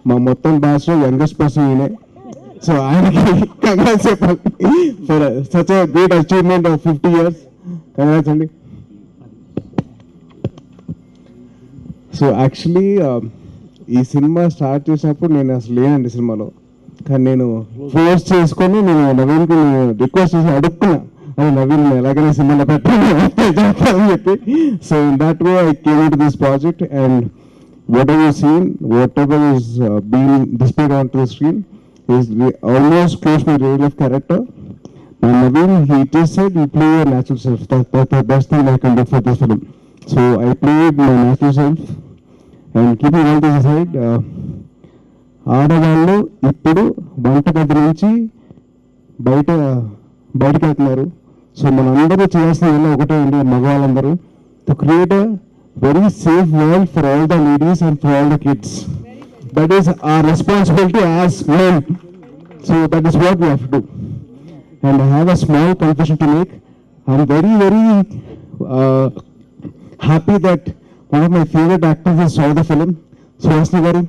మా మొత్తం బ్యాచ్లో యంగెస్ట్ పర్సన్ ఈయనే. సో ఆయనకి కంగ్రాట్స్ చెప్పాలి for such a great achievement of 50 years. Congrats అండి. సో యాక్చువల్లీ ఈ సినిమా స్టార్ట్ చేసినప్పుడు నేను అసలు లేనండి సినిమాలో. కానీ నేను ఫోర్స్ చేసుకొని నేను నవీన్కి రిక్వెస్ట్ చేసి అడుక్కున్నా, అది నవీన్ ఎలాగైనా సినిమాలో పెట్టాలని చెప్పి. So in that way I came in to this project and whatever you seen, whatever is being displayed onto the screen is almost close to real life character. And Naveen, he just said he play your natural self. That's the best thing I can do for this film. So I played my natural self. And keeping all this aside, ఆడవాళ్ళు ఇప్పుడు వంటగది నుంచి బయటకు వెళ్తున్నారు. So మనందరూ చేయాల్సిన ఒకటే అండి, మగవాళ్ళందరూ to create a very safe world for all the ladies and for all the kids. That is our responsibility as men. So that is what we have to do. And I have a small confession to make. I'm very, very happy that one of my favorite actors saw the film. Suhasini Garu.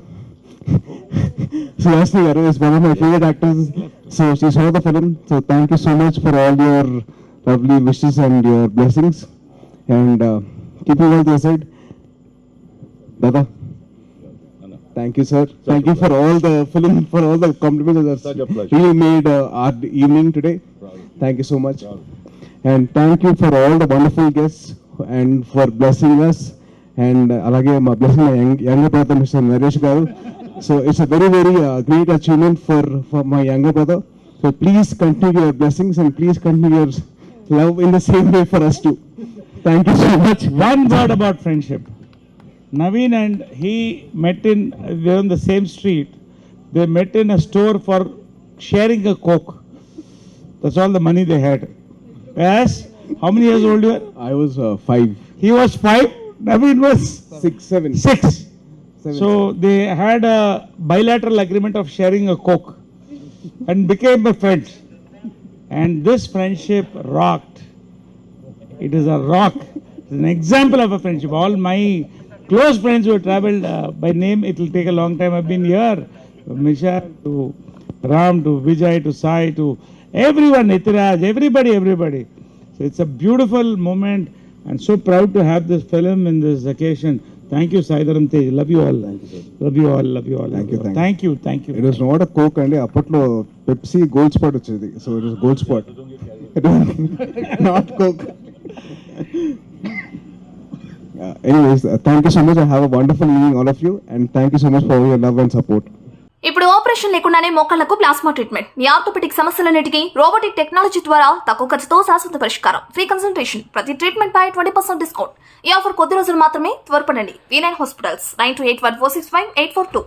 Suhasini Garu is one of my favorite actors. So she saw the film. So thank you so much for all your lovely wishes and your blessings. And keeping all this aside, Dada, thank you, sir. Thank you for all the film, for all the compliments that really made our evening today. Thank you so much. And thank you for all the wonderful guests and for blessing us. And alage ma blessing my younger brother, Mr. Naresh Garu. So it's a very, very great achievement for my younger brother. So please continue your blessings and please continue your love in the same way for us too. Thank you so much. One word about friendship. Naveen and he met they're on the same street. They met in a store for sharing a Coke. That's all the money they had. Yes? How many years old you were? I was 5. He was 5. Naveen was 6, 7. 6. 7. So they had a bilateral agreement of sharing a Coke and became a friends. And this friendship rocked. It is a rock. It's an example of a friendship. All my close friends who have traveled by name, it will take a long time. I've been here. From Misha to Ram to Vijay to Sai to everyone, Nitiraj, everybody. So it's a beautiful moment and so proud to have this film in this occasion. Thank you, Saidaram Tej. Love you all. Thank you, sir. Love you all. Love you all. Thank you. Thank you. It was not a Coke and apatlo Pepsi Gold Spot vachedi. So it was Gold Spot. Not Coke. Anyways, thank you so much. I have a wonderful evening, all of you, and thank you so much for all your love and support. ఇప్పుడు operation లేకుండానే మోకాళ్లకు plasma treatment, మీ orthopaedic సమస్యలన్నిటికీ robotic technology ద్వారా తక్కువ ఖర్చుతో శాశ్వత పరిష్కారం, free consultation, ప్రతి treatment పై 20% discount. ఈ ఆఫర్ కొద్ది రోజులు మాత్రమే. త్వరపడండి. V9 hospitals 9281465842.